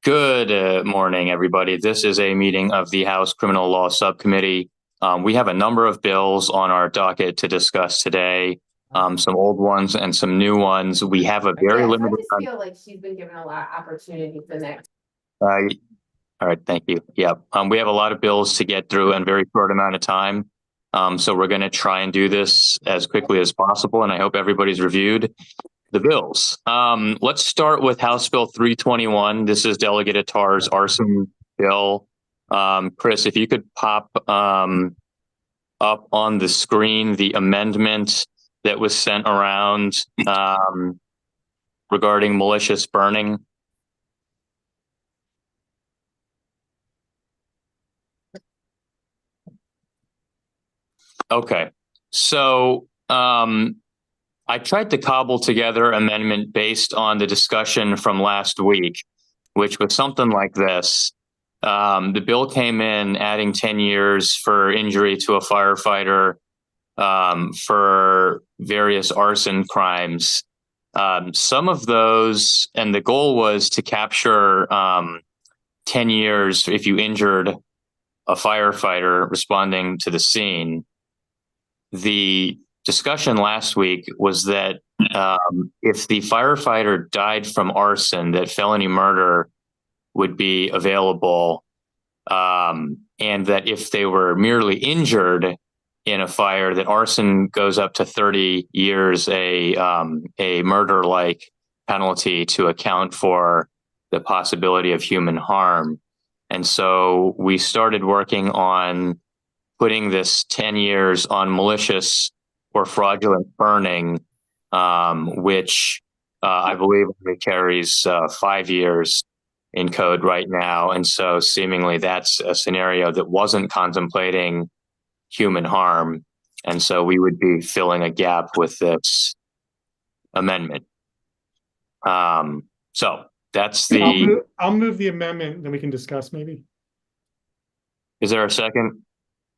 Good morning, everybody. This is a meeting of the House Criminal Law Subcommittee. We have a number of bills on our docket to discuss today, some old ones and some new ones. We have a very limited I just feel like she's been given a lot of opportunity for that. All right, thank you. Yeah, we have a lot of bills to get through in a very short amount of time. So we're going to try and do this as quickly as possible, and I hope everybody's reviewed the bills. Let's start with House Bill 321. This is Delegate Attar's arson bill. Chris, if you could pop up on the screen the amendment that was sent around regarding malicious burning. Okay, so I tried to cobble together an amendment based on the discussion from last week, which was something like this. The bill came in adding 10 years for injury to a firefighter for various arson crimes. Some of those, and the goal was to capture 10 years if you injured a firefighter responding to the scene. The discussion last week was that if the firefighter died from arson, that felony murder would be available, and that if they were merely injured in a fire, that arson goes up to 30 years, a murder-like penalty to account for the possibility of human harm. And so we started working on putting this 10 years on malicious or fraudulent burning, which I believe only carries 5 years in code right now. And so seemingly that's a scenario that wasn't contemplating human harm. And so we would be filling a gap with this amendment. So that's the... I'll move the amendment, then we can discuss maybe. Is there a second?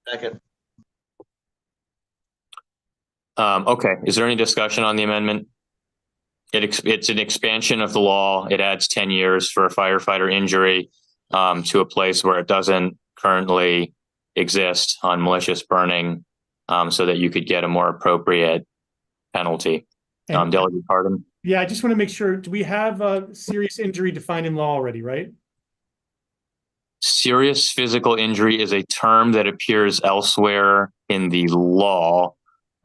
Second. Okay, is there any discussion on the amendment? It's an expansion of the law. It adds 10 years for a firefighter injury to a place where it doesn't currently exist on malicious burning, so that you could get a more appropriate penalty. Delegate Pardon? Yeah, I just want to make sure, do we have a serious injury defined in law already, right? Serious physical injury is a term that appears elsewhere in the law.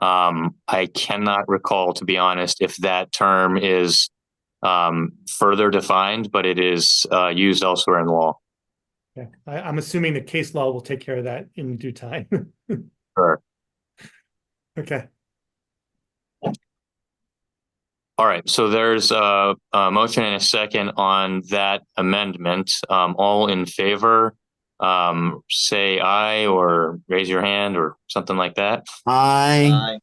I cannot recall, to be honest, if that term is further defined, but it is used elsewhere in the law. Yeah, I'm assuming the case law will take care of that in due time. Sure. Okay. All right, so there's a motion and a second on that amendment. All in favor, say aye or raise your hand or something like that. Aye.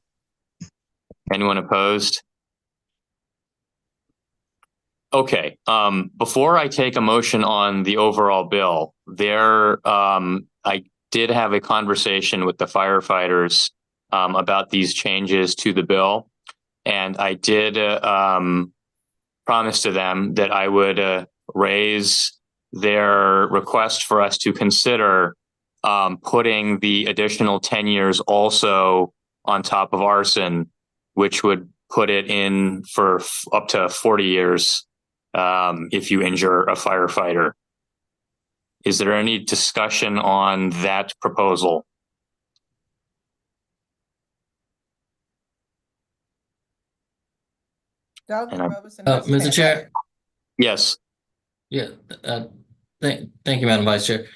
Anyone opposed? Okay, before I take a motion on the overall bill, I did have a conversation with the firefighters about these changes to the bill. And I did promise to them that I would raise their request for us to consider putting the additional 10 years also on top of arson, which would put it in for up to 40 years if you injure a firefighter. Is there any discussion on that proposal? Mr. Chair. Yes. Yeah. Thank you, Madam Vice Chair.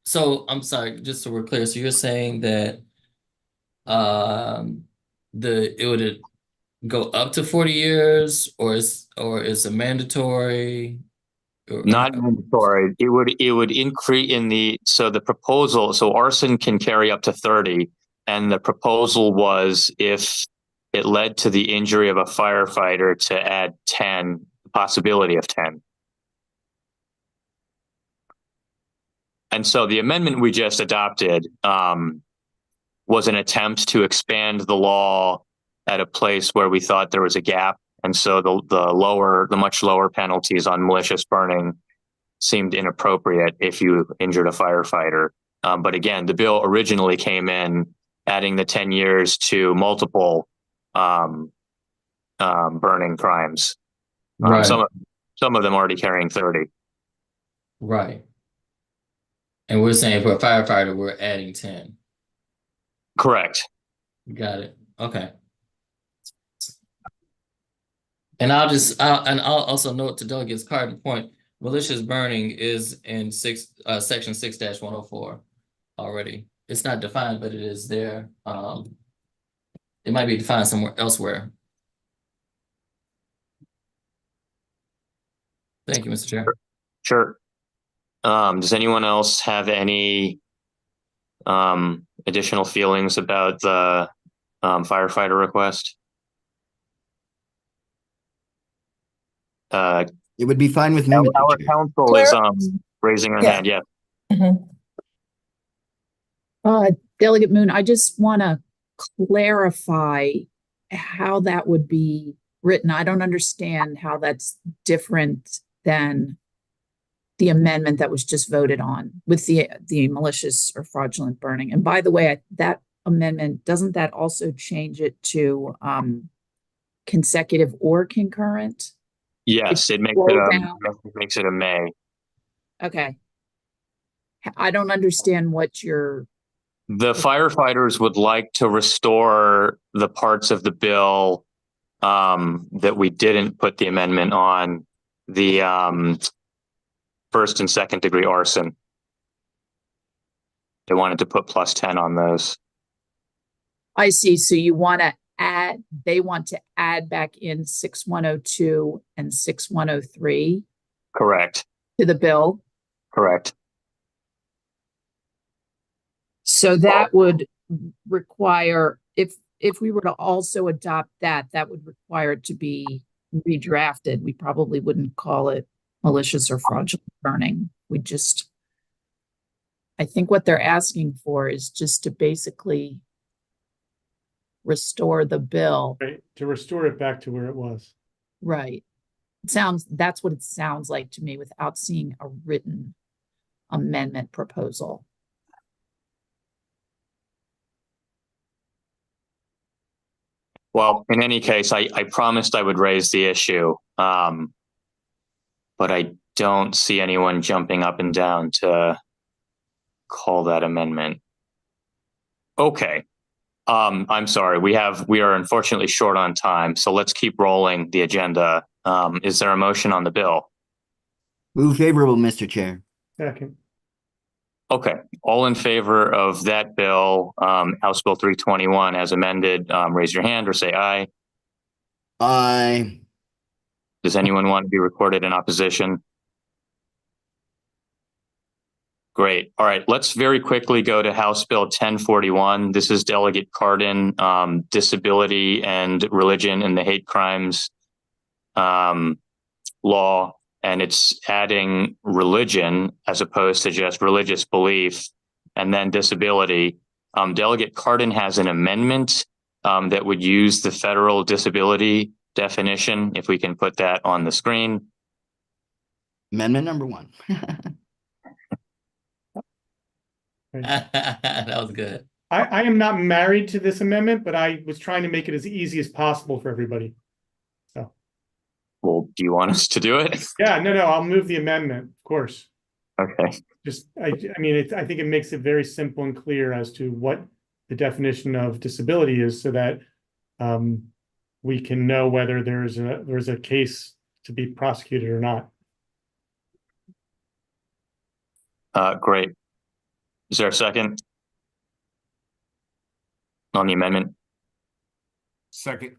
So I'm sorry, just so we're clear. So you're saying that it would go up to 40 years, or is it mandatory? Not mandatory. It would increase in the proposal. So arson can carry up to 30, and the proposal was if it led to the injury of a firefighter to add 10, the possibility of 10. And so the amendment we just adopted was an attempt to expand the law at a place where we thought there was a gap. And so the much lower penalties on malicious burning seemed inappropriate if you injured a firefighter. But again, the bill originally came in adding the 10 years to multiple burning crimes. Right, Some of them already carrying 30. right. And we're saying for a firefighter, we're adding 10. Correct. Got it. Okay. And I'll also note to Delegate's Cardin point, malicious burning is in section 6-104 already. It's not defined, but it is there. It might be defined somewhere elsewhere. Thank you, Mr. Chair. Sure. Does anyone else have any additional feelings about the firefighter request? It would be fine with me, Our Mr. Chair. counsel is raising her hand. Yeah. Delegate Moon, I just want to clarify how that would be written. I don't understand how that's different than the amendment that was just voted on with the malicious or fraudulent burning. And by the way, that amendment, doesn't that also change it to consecutive or concurrent? Yes, it makes it a May. Okay. I don't understand what you're. The firefighters would like to restore the parts of the bill that we didn't put the amendment on, the first and second degree arson. They wanted to put plus 10 on those. I see. So you want to add, they want to add back in 6102 and 6103 Correct. to the bill. Correct. So that would require, if we were to also adopt that, that would require it to be redrafted. We probably wouldn't call it malicious or fraudulent burning. I think what they're asking for is just to basically restore the bill. Right, to restore it back to where it was. Right. That's what it sounds like to me without seeing a written amendment proposal. Well, in any case, I promised I would raise the issue, but I don't see anyone jumping up and down to call that amendment. Okay. I'm sorry. We are unfortunately short on time, so let's keep rolling the agenda. Is there a motion on the bill? Move favorable, Mr. Chair. Second. Okay. All in favor of that bill, House Bill 321 as amended, raise your hand or say aye. Aye. Does anyone want to be recorded in opposition? Great. All right. Let's very quickly go to House Bill 1041. This is Delegate Cardin, disability and religion in the hate crimes law. And it's adding religion as opposed to just religious belief and then disability. Delegate Cardin has an amendment that would use the federal disability definition. If we can put that on the screen. Amendment number 1. That was good. I am not married to this amendment, but I was trying to make it as easy as possible for everybody. So. Well, do you want us to do it? Yeah, no, I'll move the amendment, of course. Okay. I think it makes it very simple and clear as to what the definition of disability is, so that we can know whether there's a case to be prosecuted or not. Great. Is there a second on the amendment? Second.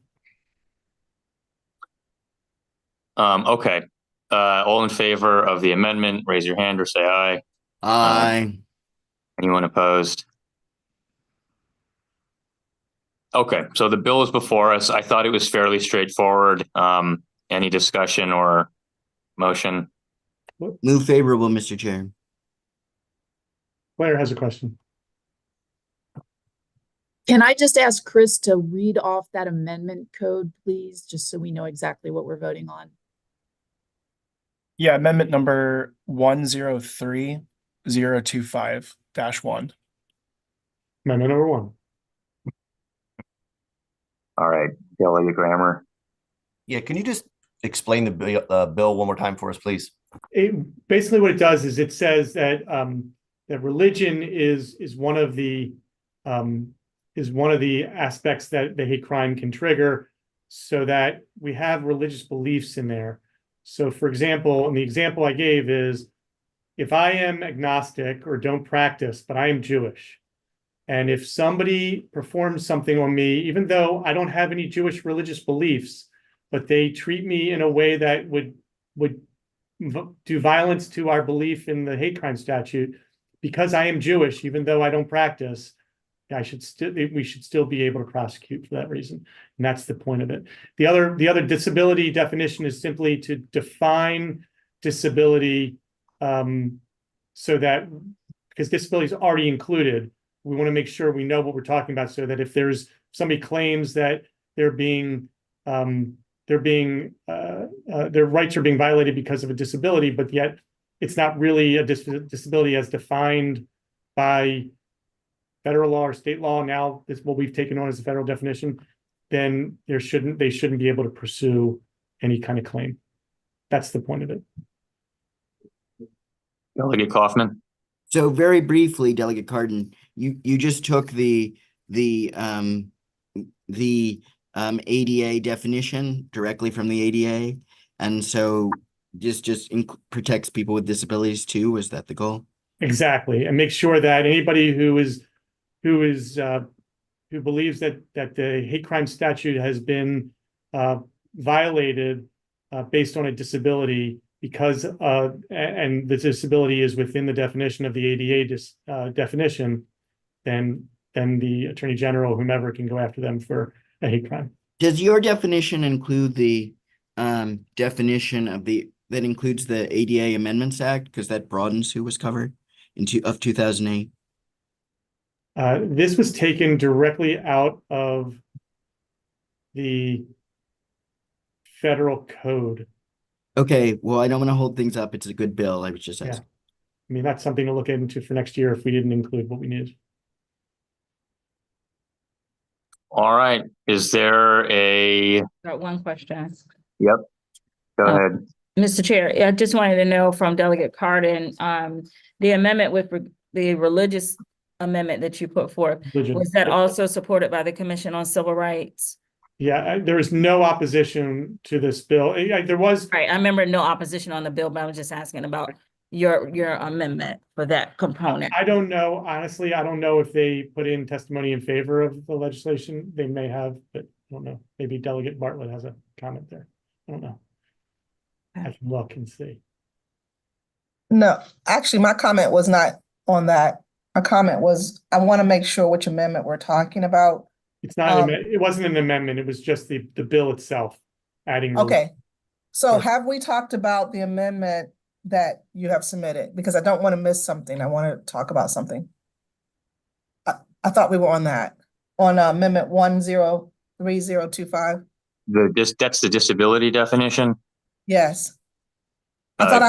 Okay. All in favor of the amendment, raise your hand or say aye. Aye. Anyone opposed? Okay, so the bill is before us. I thought it was fairly straightforward. Any discussion or motion? Move favorable, Mr. Chair. Claire has a question. Can I just ask Chris to read off that amendment code, please, just so we know exactly what we're voting on? Yeah, amendment number 103025-1. Amendment number one. All right, Delegate Grammer. Yeah, can you just explain the bill one more time for us, please? Basically what it does is it says that that religion is one of the aspects that the hate crime can trigger, so that we have religious beliefs in there. So for example, and the example I gave is, if I am agnostic or don't practice, but I am Jewish, and if somebody performs something on me, even though I don't have any Jewish religious beliefs, but they treat me in a way that would do violence to our belief in the hate crime statute, because I am Jewish, even though I don't practice, we should still be able to prosecute for that reason. And that's the point of it. The other disability definition is simply to define disability, so that, because disability is already included, we want to make sure we know what we're talking about, so that if there's somebody claims that their rights are being violated because of a disability, but yet it's not really a disability as defined by federal law or state law. Now is what we've taken on as a federal definition, then they shouldn't be able to pursue any kind of claim. That's the point of it. Delegate Kaufman. So very briefly, Delegate Cardin, you just took the ADA definition directly from the ADA, and so protects people with disabilities too. Was that the goal? Exactly, and make sure that anybody who believes that the hate crime statute has been violated based on a disability, because and the disability is within the definition of the ADA definition, then the Attorney General, whomever, can go after them for a hate crime. Does your definition include the definition that includes the ADA Amendments Act, because that broadens who was covered of 2008? This was taken directly out of the federal code. Okay, well, I don't want to hold things up. It's a good bill. I was just asking. I mean, that's something to look into for next year if we didn't include what we needed. All right. Is there a? Got one question. Yep. Go ahead. Mr. Chair, I just wanted to know from Delegate Cardin, the amendment with the religious amendment that you put forth, was that also supported by the Commission on Civil Rights? Yeah, there is no opposition to this bill. There was. Right, I remember no opposition on the bill, but I was just asking about your amendment for that component. I don't know, honestly. I don't know if they put in testimony in favor of the legislation. They may have, but I don't know. Maybe Delegate Bartlett has a comment there. I don't know. I can look and see. No, actually, my comment was not on that. My comment was, I want to make sure which amendment we're talking about. It's not, it wasn't an amendment. It was just the bill itself adding. Okay. So have we talked about the amendment that you have submitted? Because I don't want to miss something. I want to talk about something. I thought we were on that, on amendment 103025. That's the disability definition. Yes. I thought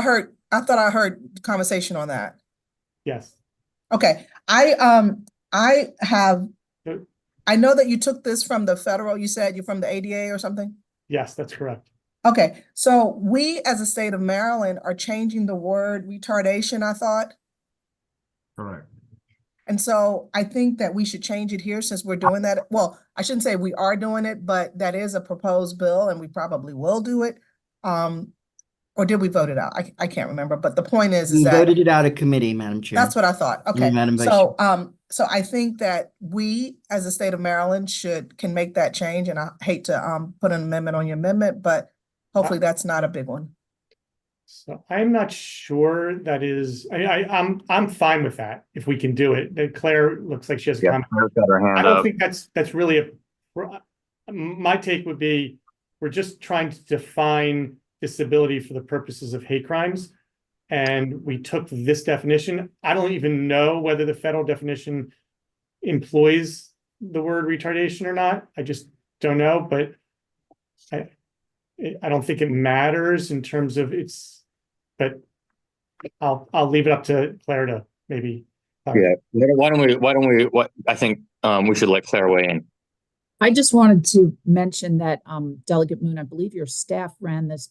I heard conversation on that. Yes. Okay. I know that you took this from the federal, you said you're from the ADA or something? Yes, that's correct. Okay, so we as a state of Maryland are changing the word retardation, I thought. Correct. And so I think that we should change it here since we're doing that. Well, I shouldn't say we are doing it, but that is a proposed bill and we probably will do it. Or did we vote it out? I can't remember, but the point is We that voted it out of committee, Madam Chair. that's what I thought. Okay, Madam Vice so so I think that we as a state of Maryland can make that change, and I hate to put an amendment on your amendment, but hopefully that's not a big one. So I'm not sure that is. I'm fine with that if we can do it. Claire looks like she has a comment. Got her hand I don't up. think that's really my take would be, we're just trying to define disability for the purposes of hate crimes. And we took this definition. I don't even know whether the federal definition employs the word retardation or not. I just don't know, but I don't think it matters in terms of but I'll leave it up to Claire to maybe. Yeah. What I think we should let Claire weigh in. I just wanted to mention that, Delegate Moon, I believe your staff ran this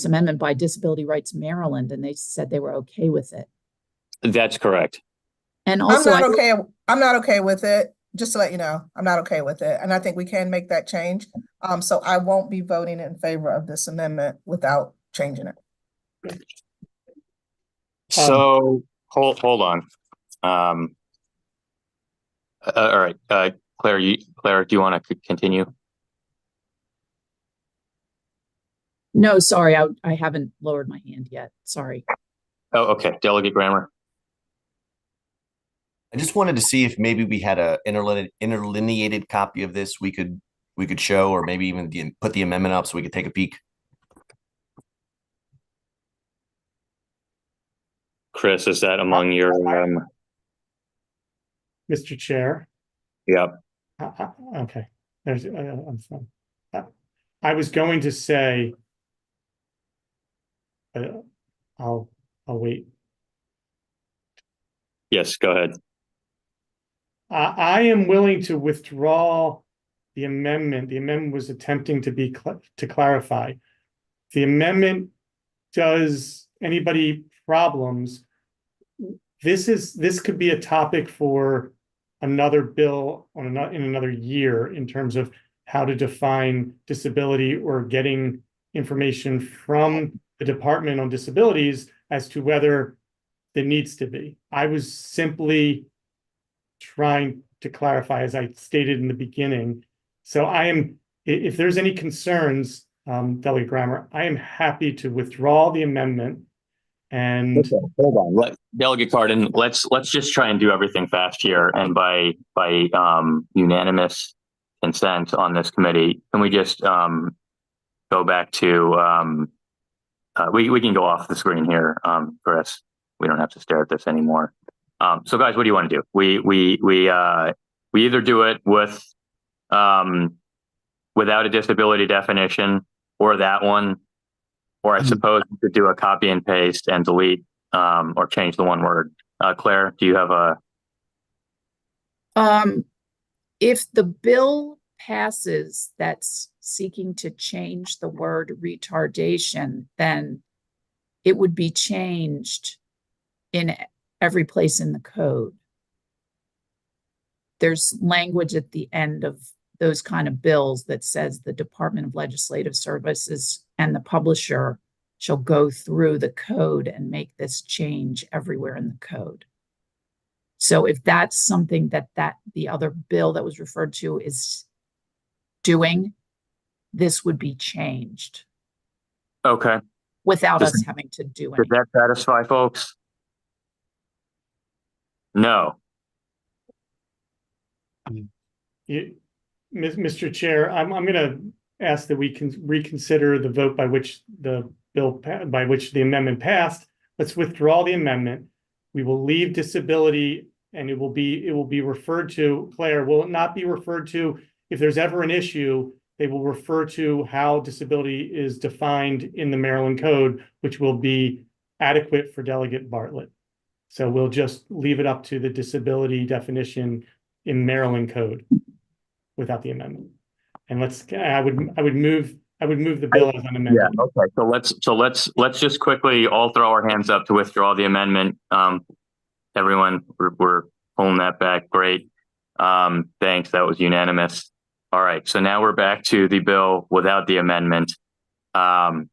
amendment by Disability Rights Maryland, and they said they were okay with it. That's correct. And also, I'm not okay with it. Just to let you know, I'm not okay with it. And I think we can make that change. So I won't be voting in favor of this amendment without changing it. So hold on. All right, Claire, do you want to continue? No, sorry, I haven't lowered my hand yet. Sorry. Oh, okay. Delegate Grammer. I just wanted to see if maybe we had a interlineated copy of this we could show, or maybe even put the amendment up so we could take a peek. Chris, is that among your Mr. Chair? Yep. Okay. I'm fine. I was going to say, I'll wait. Yes, go ahead. I am willing to withdraw the amendment. The amendment was attempting to clarify. The amendment does anybody problems. This could be a topic for another bill in another year in terms of how to define disability, or getting information from the Department on Disabilities as to whether there needs to be. I was simply trying to clarify, as I stated in the beginning. So if there's any concerns, Delegate Grammer, I am happy to withdraw the amendment. And okay, hold on. Delegate Cardin, let's just try and do everything fast here, and by unanimous consent on this committee, can we just go back to we can go off the screen here, Chris. We don't have to stare at this anymore. So guys, what do you want to do? We either do it with without a disability definition, or that one, or I suppose we could do a copy and paste and delete or change the one word. Claire, do you have a? If the bill passes that's seeking to change the word retardation, then it would be changed in every place in the code. There's language at the end of those kind of bills that says the Department of Legislative Services and the publisher shall go through the code and make this change everywhere in the code. So if that's something that the other bill that was referred to is doing, this would be changed. Okay. Without us having to do anything. Does that satisfy folks? No. Mr. Chair, I'm going to ask that we can reconsider the vote by which the amendment passed. Let's withdraw the amendment. We will leave disability, and it will be referred to. Claire, will it not be referred to if there's ever an issue? They will refer to how disability is defined in the Maryland Code, which will be adequate for Delegate Bartlett. So we'll just leave it up to the disability definition in Maryland Code without the amendment. And I would move the bill as an amendment. Yeah. Okay. So let's just quickly all throw our hands up to withdraw the amendment. Everyone, we're pulling that back. Great. Thanks. That was unanimous. All right. So now we're back to the bill without the amendment. Do I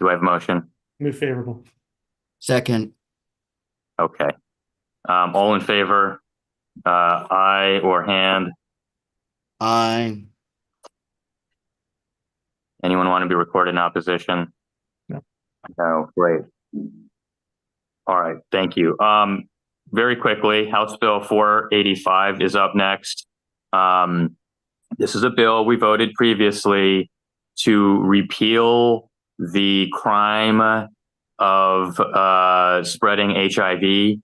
have a motion? Move favorable. Second. Okay. All in favor? Aye or hand? Aye. Anyone want to be recorded in opposition? No. No. Great. All right. Thank you. Very quickly, House Bill 485 is up next. This is a bill we voted previously to repeal the crime of spreading HIV.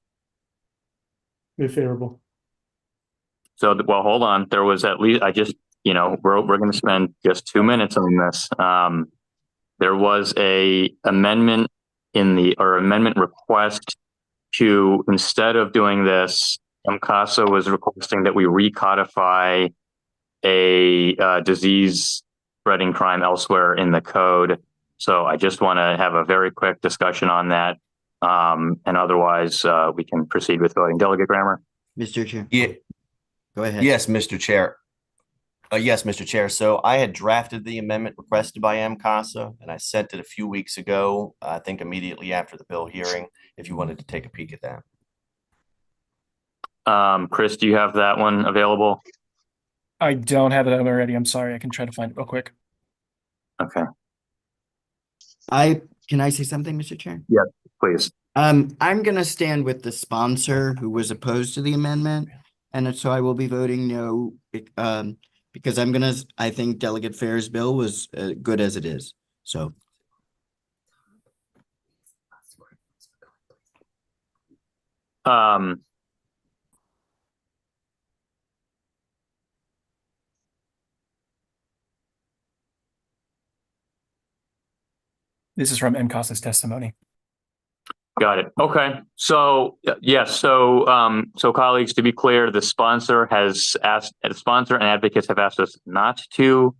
Move favorable. So, well, hold on. There was at least, we're going to spend just 2 minutes on this. there was a amendment amendment request to, instead of doing this, MCASA was requesting that we recodify a disease spreading crime elsewhere in the code. So I just want to have a very quick discussion on that. And otherwise, we can proceed with voting. Delegate Grammer? Mr. Chair. Yeah. Go ahead. Yes, Mr. Chair. Yes, Mr. Chair. So I had drafted the amendment requested by MCASA, and I sent it a few weeks ago, I think immediately after the bill hearing, if you wanted to take a peek at that. Chris, do you have that one available? I don't have it already. I'm sorry. I can try to find it real quick. Okay. Can I say something, Mr. Chair? Yeah, please. I'm gonna stand with the sponsor who was opposed to the amendment, and so I will be voting no, because I think Delegate Fair's bill was good as it is, so. This is from MCASA's testimony. Got it. Okay. So yes. So colleagues, to be clear, the sponsor and advocates have asked us not to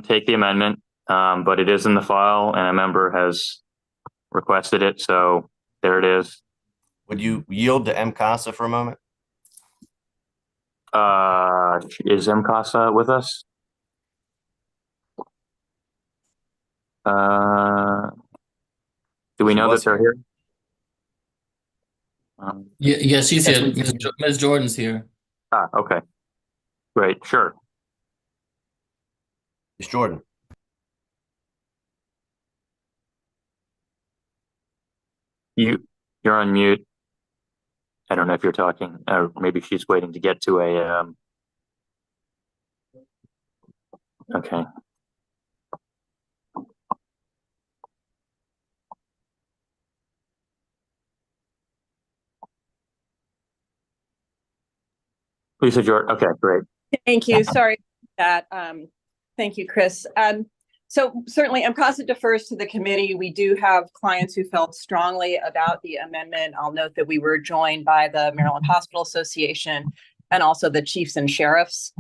take the amendment, but it is in the file and a member has requested it. So there it is. Would you yield to MCASA for a moment? Is MCASA with us? Do we know that they're here? Yeah, she's yes, here. Ms. Jordan's here. Okay. Great. Sure. Ms. Jordan. You're on mute. I don't know if you're talking, or maybe she's waiting to get to a, okay. Lisa Jordan. Okay, great. Thank you. Sorry about that. Thank you, Chris. So certainly MCASA defers to the committee. We do have clients who felt strongly about the amendment. I'll note that we were joined by the Maryland Hospital Association and also the chiefs and sheriffs.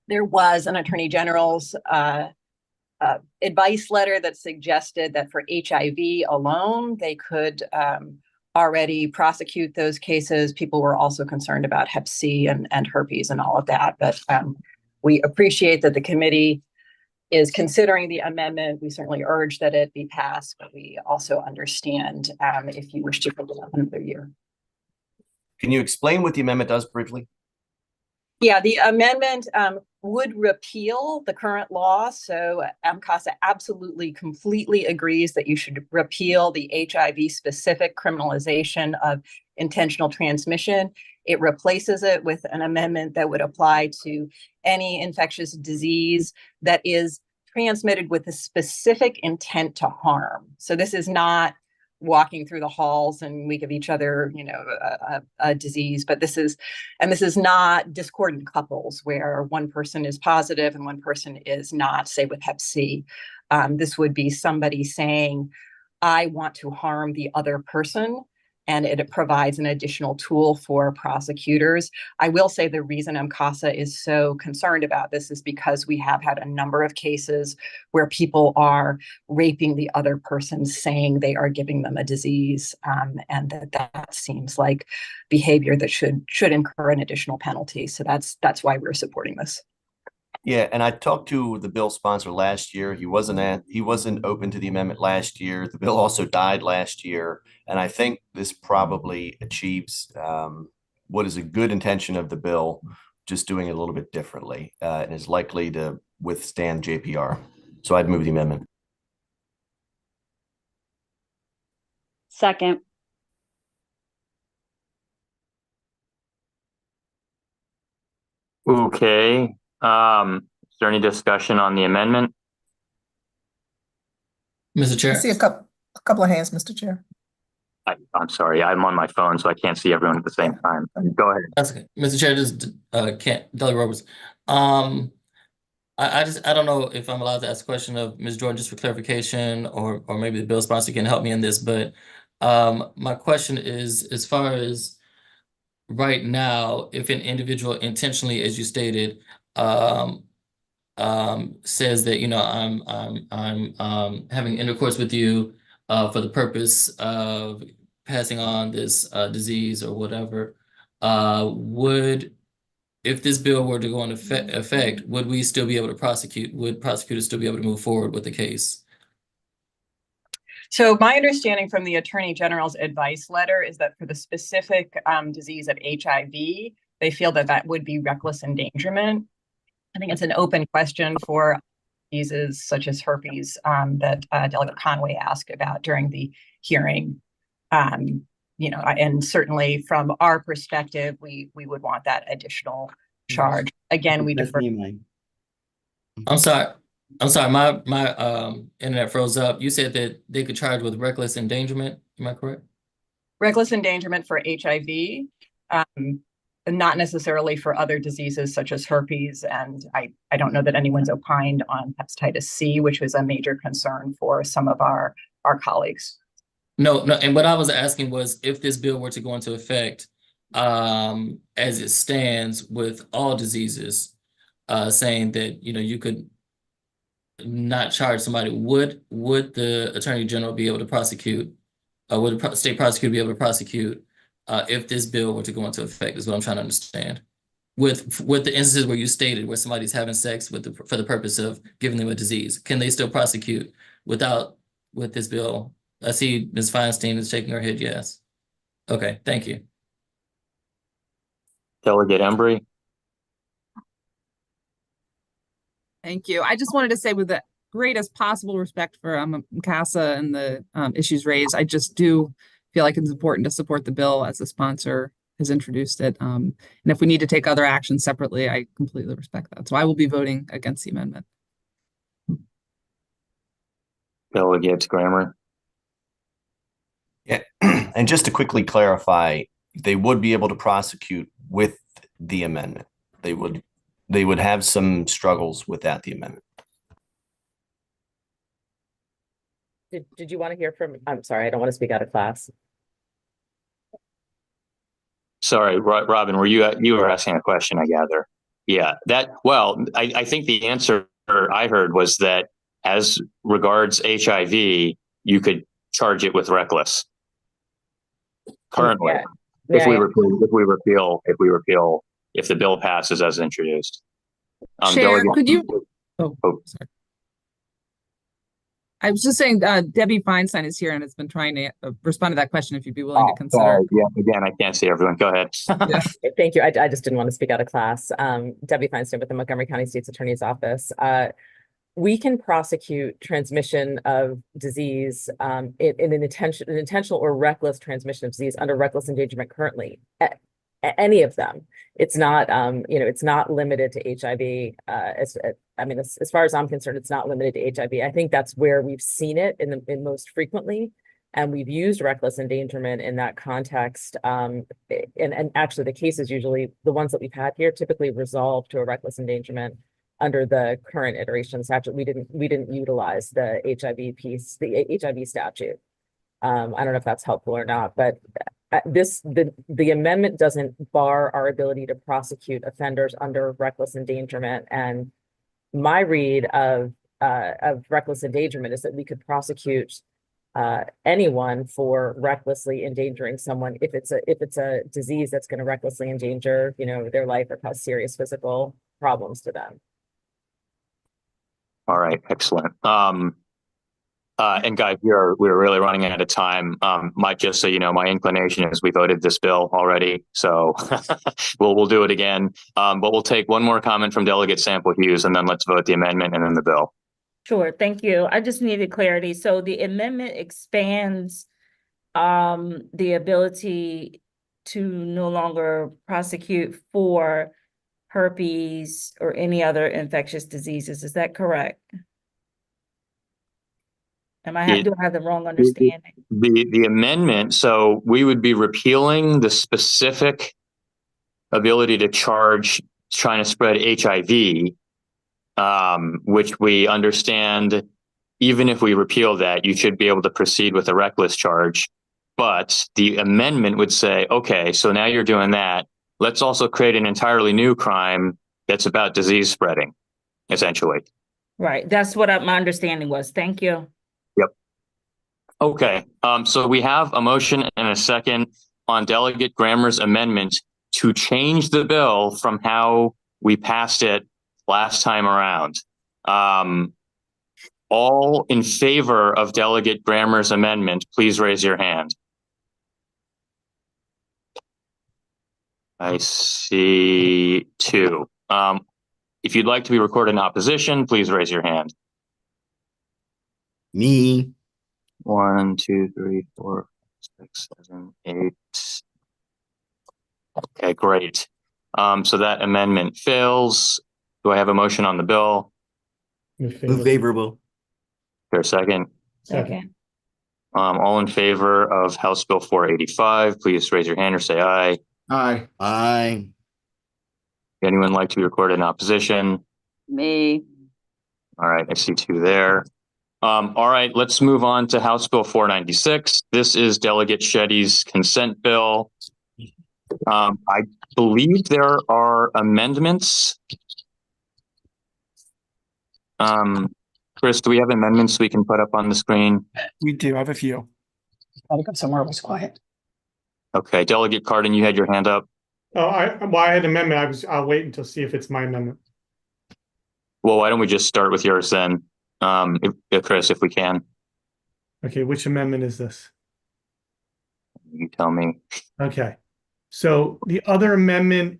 There was an attorney general's advice letter that suggested that for HIV alone, they could already prosecute those cases. People were also concerned about Hep C and herpes and all of that. But we appreciate that the committee is considering the amendment. We certainly urge that it be passed, but we also understand if you wish to put it up another year. Can you explain what the amendment does briefly? Yeah, the amendment would repeal the current law. So MCASA absolutely completely agrees that you should repeal the HIV specific criminalization of intentional transmission. It replaces it with an amendment that would apply to any infectious disease that is transmitted with a specific intent to harm. So this is not walking through the halls and we give each other, a disease, but this is not discordant couples where one person is positive and one person is not, say with Hep C. This would be somebody saying, I want to harm the other person, and it provides an additional tool for prosecutors. I will say the reason MCASA is so concerned about this is because we have had a number of cases where people are raping the other person, saying they are giving them a disease, and that seems like behavior that should incur an additional penalty. So that's why we're supporting this. Yeah, and I talked to the bill sponsor last year. He wasn't open to the amendment last year. The bill also died last year, and I think this probably achieves what is a good intention of the bill, just doing it a little bit differently, and is likely to withstand JPR. So I'd move the amendment. Second. Okay. Is there any discussion on the amendment? Mr. Chair. I see a couple of hands, Mr. Chair. I'm sorry, I'm on my phone, so I can't see everyone at the same time. Go ahead. That's okay. Mr. Chair, just Delegate Roberts. I don't know if I'm allowed to ask a question of Ms. Jordan just for clarification, or maybe the bill sponsor can help me in this, but my question is, as far as right now, if an individual intentionally, as you stated, says that, I'm having intercourse with you for the purpose of passing on this disease or whatever, if this bill were to go into effect, would we still be able to prosecute? Would prosecutors still be able to move forward with the case? So my understanding from the Attorney General's advice letter is that for the specific disease of HIV, they feel that that would be reckless endangerment. I think it's an open question for diseases such as herpes that Delegate Conway asked about during the hearing. And certainly from our perspective, we would want that additional charge. Again, we defer. I'm sorry. My internet froze up. You said that they could charge with reckless endangerment. Am I correct? Reckless endangerment for HIV, not necessarily for other diseases such as herpes. And I don't know that anyone's opined on hepatitis C, which was a major concern for some of our colleagues. No. And what I was asking was if this bill were to go into effect, as it stands with all diseases, saying that, you could not charge somebody, would the Attorney General be able to prosecute, would the state prosecutor be able to prosecute if this bill were to go into effect, is what I'm trying to understand. With the instances where you stated where somebody's having sex for the purpose of giving them a disease, can they still prosecute with this bill? I see Ms. Feinstein is shaking her head yes. Okay, thank you. Delegate Embry. Thank you. I just wanted to say, with the greatest possible respect for MCASA and the issues raised, I just do feel like it's important to support the bill as the sponsor has introduced it. And if we need to take other actions separately, I completely respect that. So I will be voting against the amendment. Delegate Grammer. Yeah, and just to quickly clarify, they would be able to prosecute with the amendment. They would have some struggles without the amendment. Did you want to hear from, I'm sorry, I don't want to speak out of class. Sorry, Robin, you were asking a question, I gather. Yeah, I think the answer I heard was that as regards HIV, you could charge it with reckless. Currently, if the bill passes as introduced. Chair, could you? Oh, sorry. I was just saying, Debbie Feinstein is here and has been trying to respond to that question. If you'd be willing to consider. Yeah, again, I can't see everyone. Go ahead. Yeah. Thank you. I just didn't want to speak out of class. Debbie Feinstein with the Montgomery County State's Attorney's Office. We can prosecute transmission of disease in an intentional or reckless transmission of disease under reckless endangerment currently. Any of them. It's not, it's not limited to HIV. As far as I'm concerned, it's not limited to HIV. I think that's where we've seen it in most frequently, and we've used reckless endangerment in that context. And actually, the cases usually, the ones that we've had here, typically resolve to a reckless endangerment under the current iteration statute. We didn't utilize the HIV piece, the HIV statute. I don't know if that's helpful or not, but the amendment doesn't bar our ability to prosecute offenders under reckless endangerment. And my read of reckless endangerment is that we could prosecute anyone for recklessly endangering someone if it's a disease that's going to recklessly endanger their life or cause serious physical problems to them. All right, excellent. And guys, we're really running out of time. Just so you know, my inclination is we voted this bill already, so we'll do it again. But we'll take one more comment from Delegate Sample Hughes, and then let's vote the amendment and then the bill. Sure, thank you. I just needed clarity. So the amendment expands the ability to no longer prosecute for herpes or any other infectious diseases. Is that correct? Do I have the wrong understanding? The amendment, so we would be repealing the specific ability to charge trying to spread HIV which we understand, even if we repeal that, you should be able to proceed with a reckless charge. But the amendment would say, okay, so now you're doing that. Let's also create an entirely new crime that's about disease spreading, essentially. Right, that's what my understanding was. Thank you. Yep. Okay, so we have a motion and a second on Delegate Grammer's amendment to change the bill from how we passed it last time around. All in favor of Delegate Grammer's amendment, please raise your hand. I see 2. If you'd like to be recorded in opposition, please raise your hand. Me. 1, 2, 3, 4, 6, 7, 8. Okay, great. So that amendment fails. Do I have a motion on the bill? Move favorable. Fair second. Second. All in favor of House Bill 485, please raise your hand or say aye. Aye. Aye. Anyone like to be recorded in opposition? Me. All right, I see 2 there. All right, let's move on to House Bill 496. This is Delegate Shetty's consent bill. I believe there are amendments. Chris, do we have amendments we can put up on the screen? We do have a few. Gotta go somewhere where it's quiet. Okay, Delegate Cardin, you had your hand up. Oh, I had an amendment. I'll wait until see if it's my amendment. Well, why don't we just start with yours then, Chris, if we can. Okay, which amendment is this? You tell me. Okay, so the other amendment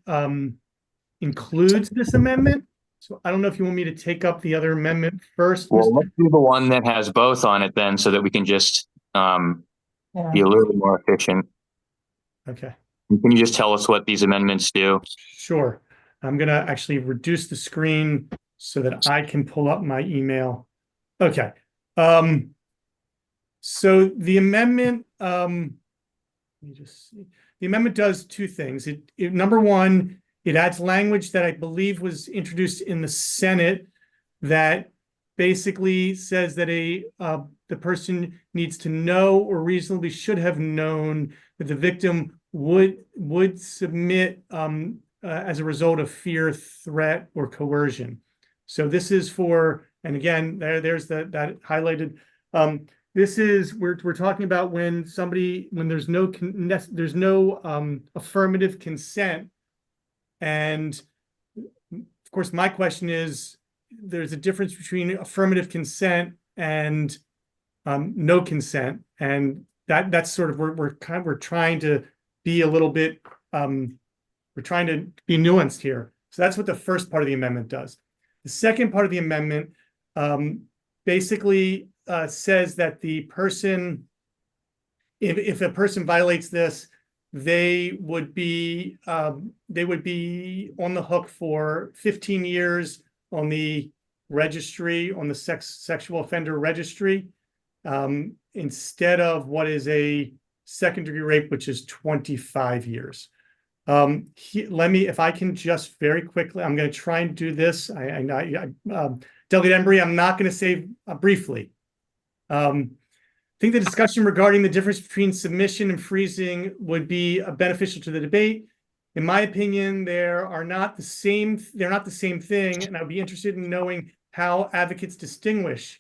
includes this amendment. So I don't know if you want me to take up the other amendment first. Well, let's do the one that has both on it then, so that we can just be a little bit more efficient. Okay. Can you just tell us what these amendments do? Sure. I'm going to actually reduce the screen so that I can pull up my email. Okay. So the amendment, let me just see. The amendment does 2 things. Number one, it adds language that I believe was introduced in the Senate that basically says that the person needs to know or reasonably should have known that the victim would submit as a result of fear, threat, or coercion. So this is for, and again, there's that highlighted. This is we're talking about when there's no affirmative consent, and of course my question is, there's a difference between affirmative consent and no consent, and that's sort of we're trying to be a little bit we're trying to be nuanced here. So that's what the first part of the amendment does. The second part of the amendment basically says that the person, if a person violates this, they would be on the hook for 15 years on the registry, on the sexual offender registry, instead of what is a second-degree rape, which is 25 years. If I can just very quickly, I'm going to try and do this. Delegate Embry, I'm not going to say briefly. I think the discussion regarding the difference between submission and freezing would be beneficial to the debate. In my opinion, they're not the same thing, and I'd be interested in knowing how advocates distinguish.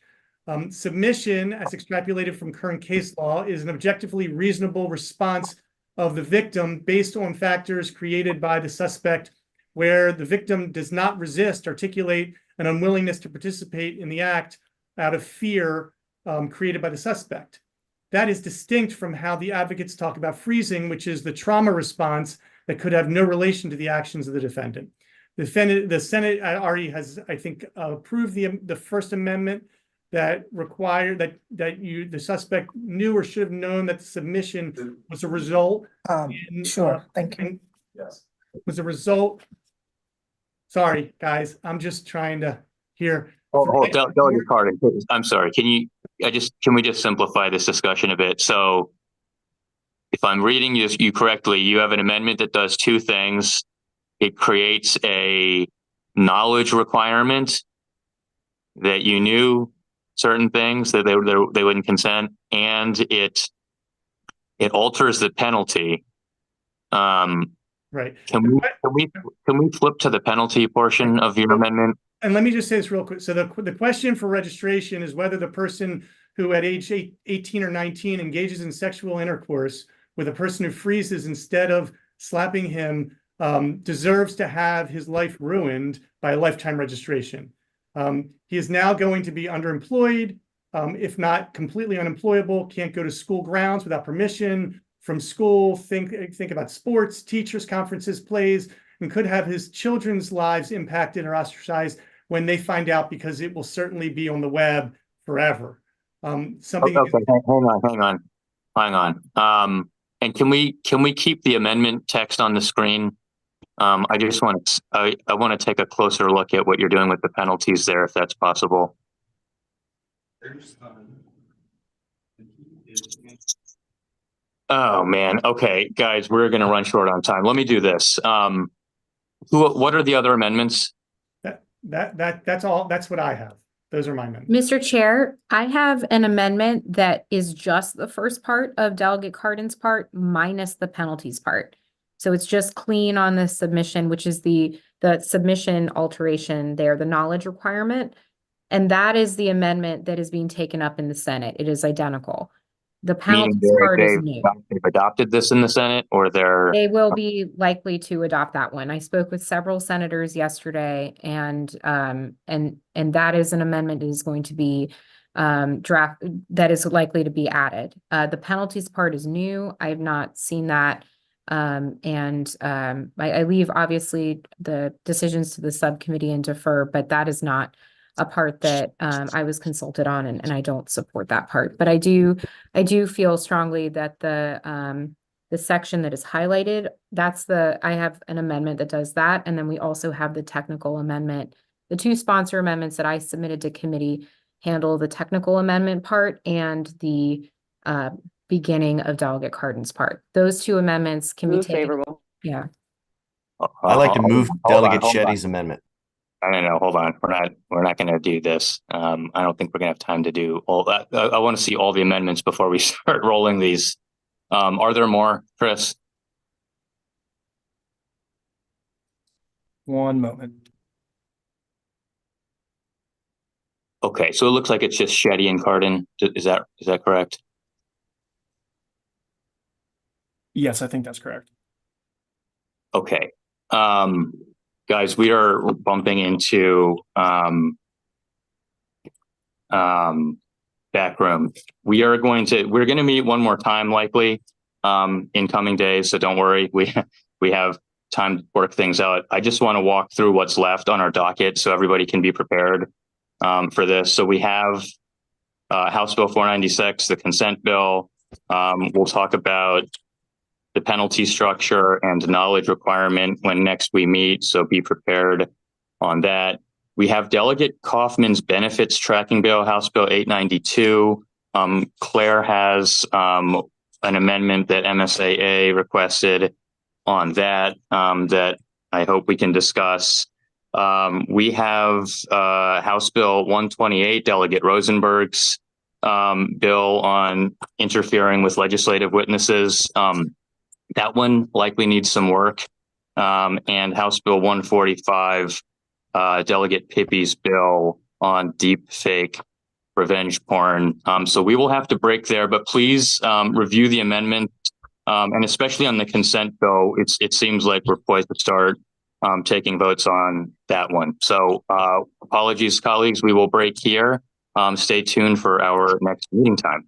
Submission, as extrapolated from current case law, is an objectively reasonable response of the victim based on factors created by the suspect, where the victim does not resist, articulate an unwillingness to participate in the act out of fear created by the suspect. That is distinct from how the advocates talk about freezing, which is the trauma response that could have no relation to the actions of the defendant. The Senate already has, I think, approved the First Amendment that required that the suspect knew or should have known that the submission was a result. Sure, thank you. Yes, was a result. Sorry, guys, I'm just trying to hear. Delegate Carter, I'm sorry. Can we just simplify this discussion a bit? So, if I'm reading you correctly, you have an amendment that does 2 things. It creates a knowledge requirement that you knew certain things that they wouldn't consent, and it alters the penalty. Right. Can we flip to the penalty portion of your amendment? And let me just say this real quick. So the question for registration is whether the person who at age 18 or 19 engages in sexual intercourse with a person who freezes instead of slapping him deserves to have his life ruined by a lifetime registration. He is now going to be underemployed, if not completely unemployable, can't go to school grounds without permission from school, think about sports, teachers, conferences, plays, and could have his children's lives impacted or ostracized when they find out, because it will certainly be on the web forever. Something. Okay, hang on. And can we keep the amendment text on the screen? I just want to take a closer look at what you're doing with the penalties there, if that's possible. Oh man. Okay, guys, we're going to run short on time. Let me do this. What are the other amendments? That's all. That's what I have. Those are my amendments. Mr. Chair, I have an amendment that is just the first part of Delegate Cardin's part minus the penalties part. So it's just clean on the submission, which is the submission alteration there, the knowledge requirement. And that is the amendment that is being taken up in the Senate. It is identical. The penalties part is new. They've adopted this in the Senate, or they will be likely to adopt that one. I spoke with several senators yesterday, and that is an amendment that is going to be that is likely to be added. The penalties part is new. I have not seen that. I leave obviously the decisions to the subcommittee and defer, but that is not a part that I was consulted on, and I don't support that part. But I do feel strongly that the section that is highlighted, I have an amendment that does that. And then we also have the technical amendment. The two sponsor amendments that I submitted to committee handle the technical amendment part and the beginning of Delegate Cardin's part. Those two amendments can be taken. Favorable. Yeah. I'd like to move Delegate Shetty's amendment. I don't know. Hold on. We're not going to do this. I don't think we're going to have time to do all that. I want to see all the amendments before we start rolling these. Are there more, Chris? One moment. Okay, so it looks like it's just Shetty and Cardin. Is that correct? Yes, I think that's correct. Okay. Guys, we are bumping into back room. We're going to meet one more time likely in coming days, so don't worry. We have time to work things out. I just want to walk through what's left on our docket so everybody can be prepared for this. So we have House Bill 496, the consent bill. We'll talk about the penalty structure and knowledge requirement when next we meet, so be prepared on that. We have Delegate Kaufman's benefits tracking bill, House Bill 892. Claire has an amendment that MSAA requested on that that I hope we can discuss. We have House Bill 128, Delegate Rosenberg's bill on interfering with legislative witnesses. That one likely needs some work. And House Bill 145, Delegate Pippi's bill on deep fake revenge porn. So we will have to break there, but please review the amendment. And especially on the consent bill, it seems like we're poised to start taking votes on that one. So apologies, colleagues, we will break here. Stay tuned for our next meeting time.